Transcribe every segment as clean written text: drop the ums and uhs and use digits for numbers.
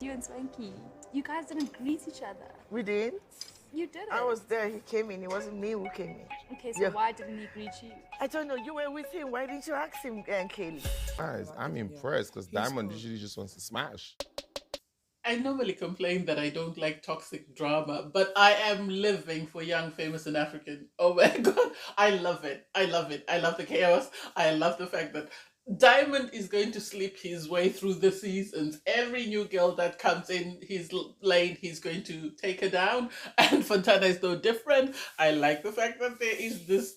You and Swanky, you guys didn't greet each other. We didn't. You did it. I was there. He came in. It wasn't me who came in. Okay, so Yeah. why didn't he greet you? I don't know. You were with him. Why didn't you ask him, Kaylee? Guys, I'm impressed because Diamond usually just wants to smash. I normally complain that I don't like toxic drama, but I am living for Young, Famous, and African. Oh my god, I love it. I love it. I love the chaos. I love the fact that Diamond is going to sleep his way through the seasons. Every new girl that comes in his lane, he's going to take her down. And Fantana is no different. I like the fact that there is this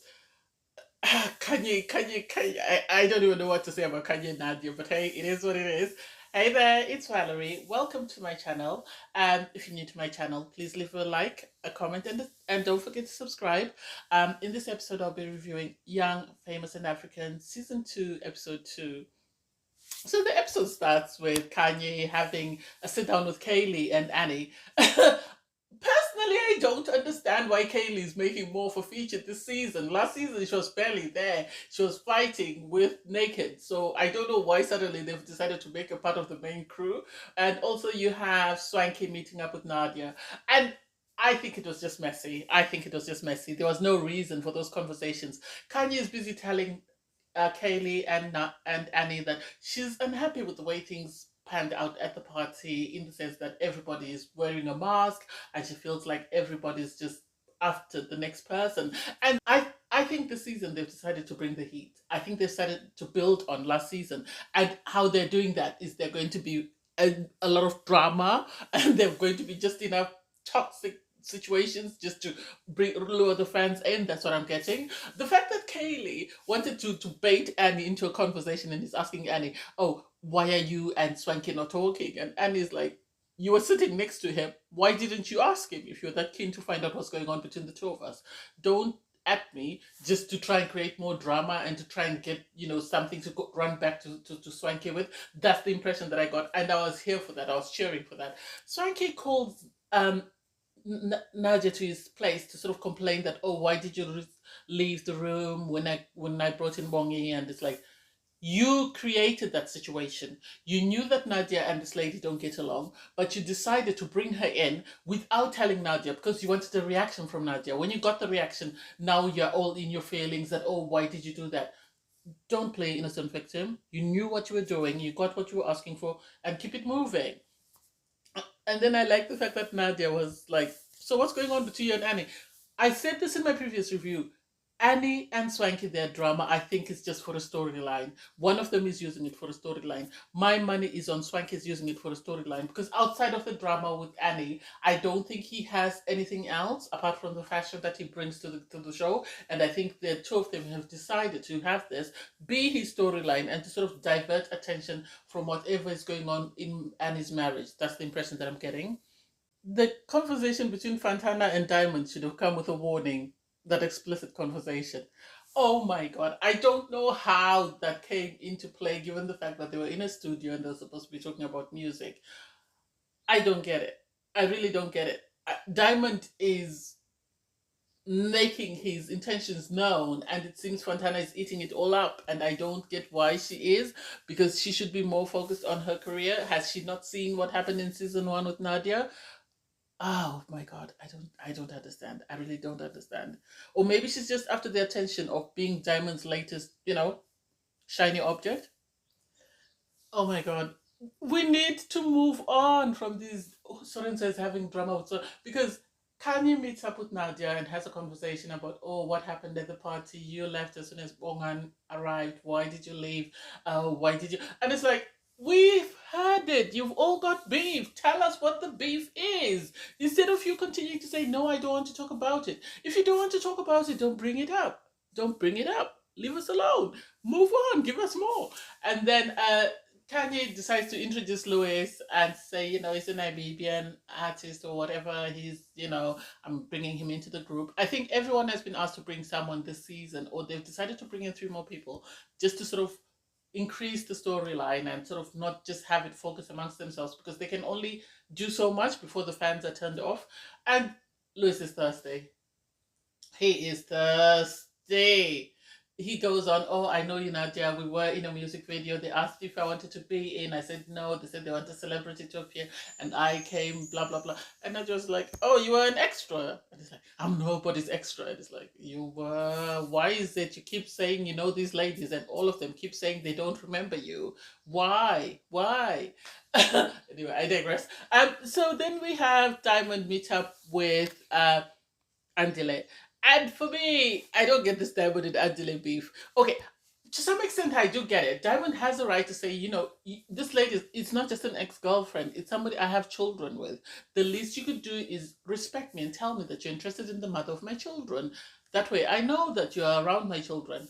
Kanye. I don't even know what to say about Kanye and Nadia, but hey, it is what it is. Hey there, it's Valerie. Welcome to my channel. If you're new to my channel, please leave a like, a comment, and don't forget to subscribe. In this episode, I'll be reviewing Young, Famous, and African Season 2, Episode 2. So the episode starts with Kanye having a sit down with Kaylee and Annie. Personally, I don't understand why Kaylee is making more for feature this season. Last season, she was barely there. She was fighting with Naked. So I don't know why suddenly they've decided to make her part of the main crew. And also you have Swanky meeting up with Nadia. And I think it was just messy. There was no reason for those conversations. Kanye is busy telling Kaylee and Annie that she's unhappy with the way things panned out at the party, in the sense that everybody is wearing a mask and she feels like everybody's just after the next person. And I think this season they've decided to bring the heat. I think they've started to build on last season, and how they're doing that is they're going to be a lot of drama, and they're going to be just enough toxic situations just to lure the fans in. That's what I'm getting. The fact that Kaylee wanted to bait Annie into a conversation and is asking Annie, oh, why are you and Swanky not talking? And Annie's like, you were sitting next to him. Why didn't you ask him if you're that keen to find out what's going on between the two of us? Don't at me just to try and create more drama and to try and get, something to run back to Swanky with. That's the impression that I got, and I was here for that. I was cheering for that. Swanky calls Nadia to his place to sort of complain that, oh, why did you leave the room when I brought in Bongi? And it's like, you created that situation. You knew that Nadia and this lady don't get along, but you decided to bring her in without telling Nadia because you wanted a reaction from Nadia. When you got the reaction, now you're all in your feelings that, oh, why did you do that? Don't play innocent victim. You knew what you were doing, you got what you were asking for, and keep it moving. And then I like the fact that Nadia was like, so what's going on between you and Annie? I said this in my previous review. Annie and Swanky, their drama, I think is just for a storyline. One of them is using it for a storyline. My money is on Swanky's using it for a storyline, because outside of the drama with Annie, I don't think he has anything else apart from the fashion that he brings to the show. And I think the two of them have decided to have this be his storyline and to sort of divert attention from whatever is going on in Annie's marriage. That's the impression that I'm getting. The conversation between Fantana and Diamond should have come with a warning, that explicit conversation. Oh my god, I don't know how that came into play given the fact that they were in a studio and they're supposed to be talking about music. I don't get it. I really don't get it. Diamond is making his intentions known, and it seems Fontana is eating it all up, and I don't get why she is, because she should be more focused on her career. Has she not seen what happened in season 1 with Nadia? Oh my god, I don't understand. I really don't understand. Or maybe she's just after the attention of being Diamond's latest, shiny object. Oh my god. We need to move on from these Sorensa is having drama with because Kanye meets up with Nadia and has a conversation about, oh, what happened at the party? You left as soon as Bongan arrived. Why did you leave? Why did you? And it's like, we've heard it. You've all got beef. Tell us what the beef is. Instead of you continuing to say, no, I don't want to talk about it. If you don't want to talk about it, don't bring it up. Don't bring it up. Leave us alone. Move on. Give us more. And then Kanye decides to introduce Louis and say, he's a Namibian artist or whatever. I'm bringing him into the group. I think everyone has been asked to bring someone this season, or they've decided to bring in 3 more people just to sort of increase the storyline and sort of not just have it focus amongst themselves, because they can only do so much before the fans are turned off. And Louis is thirsty. He is thirsty. he goes on, oh, I know you, Nadia. We were in a music video. They asked if I wanted to be in. I said no. They said they want a celebrity to appear. And I came, blah, blah, blah. And I was like, oh, you were an extra. And it's like, I'm nobody's extra. And it's like, you were. Why is it you keep saying you know these ladies and all of them keep saying they don't remember you? Why? Why? Anyway, I digress. So then we have Diamond meet up with Andile. And for me, I don't get this Diamond and Andile beef. Okay, to some extent, I do get it. Diamond has a right to say, you know, this lady, it's not just an ex-girlfriend. It's somebody I have children with. The least you could do is respect me and tell me that you're interested in the mother of my children. That way, I know that you're around my children.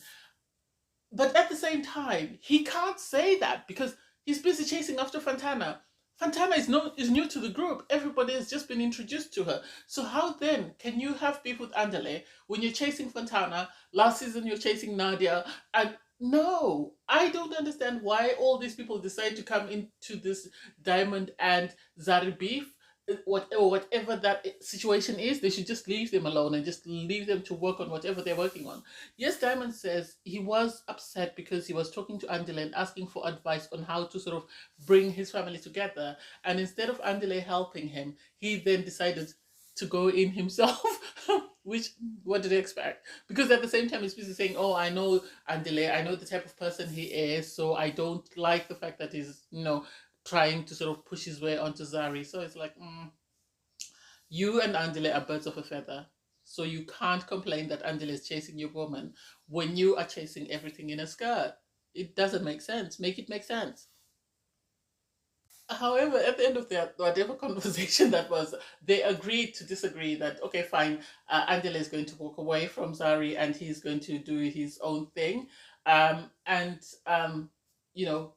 But at the same time, he can't say that because he's busy chasing after Fantana. Fantana is new to the group. Everybody has just been introduced to her. So how then can you have beef with Andile when you're chasing Fantana? Last season you're chasing Nadia. And no, I don't understand why all these people decide to come into this Diamond and Zari beef. Whatever that situation is, they should just leave them alone and just leave them to work on whatever they're working on. Yes, Diamond says he was upset because he was talking to Andile and asking for advice on how to sort of bring his family together. And instead of Andile helping him, he then decided to go in himself. Which, what did he expect? Because at the same time, he's busy saying, oh, I know Andile, I know the type of person he is, so I don't like the fact that he's, you know, trying to sort of push his way onto Zari. So it's like, you and Andile are birds of a feather. So you can't complain that Andile is chasing your woman when you are chasing everything in a skirt. It doesn't make sense. Make it make sense. However, at the end of their whatever conversation that was, they agreed to disagree that, okay, fine, Andile is going to walk away from Zari and he's going to do his own thing. You know,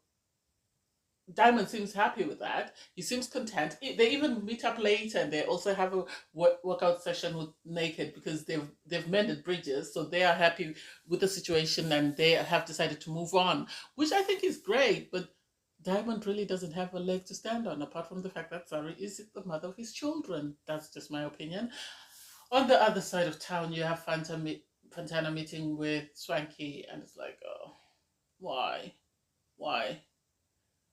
Diamond seems happy with that. He seems content. They even meet up later, and they also have a workout session with Naked because they've mended bridges, so they are happy with the situation and they have decided to move on, which I think is great. But Diamond really doesn't have a leg to stand on, apart from the fact that Zari is the mother of his children. That's just my opinion. On the other side of town, you have Fantana meeting with Swanky, and it's like, oh, why?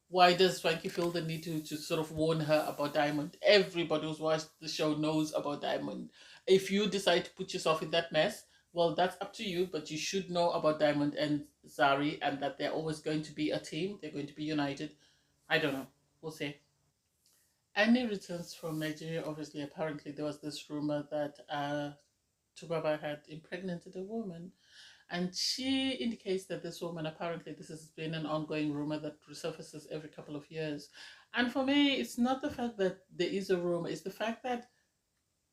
Why does Swanky feel the need to sort of warn her about Diamond? Everybody who's watched the show knows about Diamond. If you decide to put yourself in that mess, well, that's up to you, but you should know about Diamond and Zari and that they're always going to be a team. They're going to be united. I don't know. We'll see. Annie returns from Nigeria. Obviously, apparently, there was this rumor that Tubaba had impregnated a woman. And she indicates that this woman, apparently this has been an ongoing rumor that resurfaces every couple of years. And for me, it's not the fact that there is a rumor, it's the fact that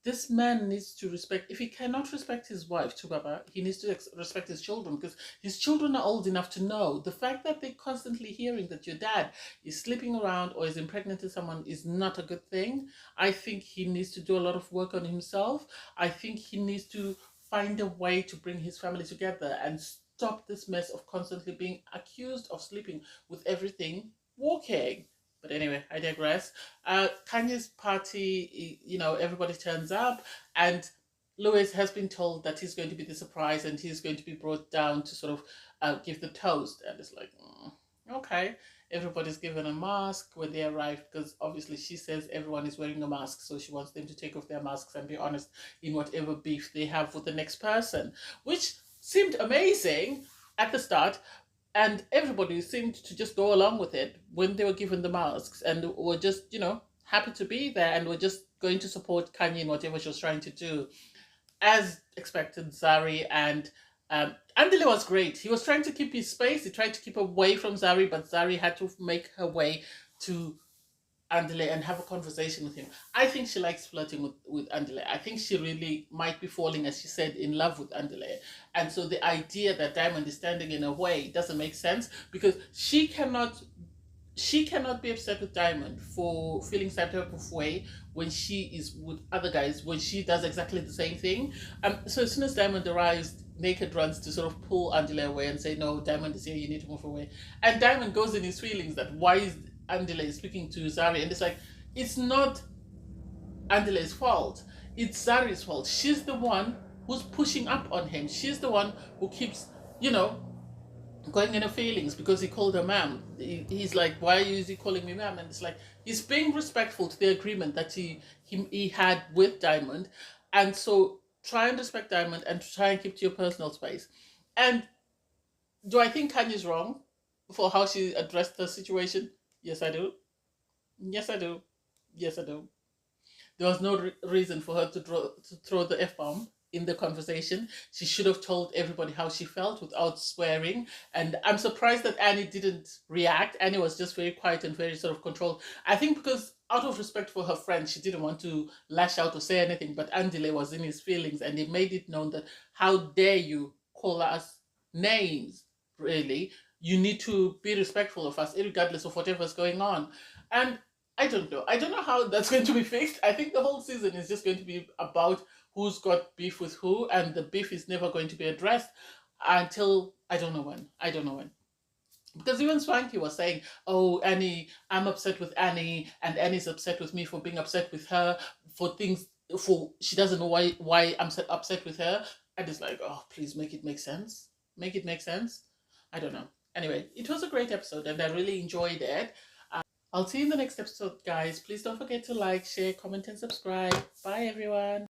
this man needs to respect, if he cannot respect his wife, Tubaba, he needs to respect his children, because his children are old enough to know. The fact that they're constantly hearing that your dad is sleeping around or is impregnating someone is not a good thing. I think he needs to do a lot of work on himself. I think he needs to find a way to bring his family together and stop this mess of constantly being accused of sleeping with everything walking. But anyway, I digress. Kanye's party, you know, everybody turns up and Louis has been told that he's going to be the surprise and he's going to be brought down to sort of give the toast. And it's like, okay. Everybody's given a mask when they arrive because obviously she says everyone is wearing a mask, so she wants them to take off their masks and be honest in whatever beef they have with the next person, which seemed amazing at the start, and everybody seemed to just go along with it when they were given the masks and were just, you know, happy to be there and were just going to support Kanye in whatever she was trying to do. As expected, Zari and Andile was great. He was trying to keep his space. He tried to keep away from Zari, but Zari had to make her way to Andile and have a conversation with him. I think she likes flirting with Andile. I think she really might be falling, as she said, in love with Andile. And so the idea that Diamond is standing in her way doesn't make sense because she cannot be upset with Diamond for feeling some type of way when she is with other guys, when she does exactly the same thing. So as soon as Diamond arrives, Naked runs to sort of pull Andile away and say, no, Diamond is here, you need to move away. And Diamond goes in his feelings that why is Andile speaking to Zari? And it's like, it's not Andile's fault. It's Zari's fault. She's the one who's pushing up on him. She's the one who keeps you know, going in her feelings because he called her ma'am. He's like, why is he calling me ma'am? And it's like he's being respectful to the agreement that he had with Diamond, and so try and respect Diamond and try and keep to your personal space. And do I think Kanye's wrong for how she addressed the situation? Yes, I do. Yes, I do. Yes, I do. There was no reason for her to throw the F bomb in the conversation. She should have told everybody how she felt without swearing. And I'm surprised that Annie didn't react. Annie was just very quiet and very sort of controlled. I think because out of respect for her friend, she didn't want to lash out or say anything. But Andile was in his feelings and he made it known that how dare you call us names, really. You need to be respectful of us, regardless of whatever's going on. And I don't know. I don't know how that's going to be fixed. I think the whole season is just going to be about who's got beef with who, and the beef is never going to be addressed until I don't know when. I don't know when. Because even Swanky was saying, "Oh, Annie, I'm upset with Annie, and Annie's upset with me for being upset with her for things for she doesn't know why I'm upset with her." And it's like, oh, please make it make sense. Make it make sense. I don't know. Anyway, it was a great episode, and I really enjoyed it. I'll see you in the next episode, guys. Please don't forget to like, share, comment, and subscribe. Bye, everyone.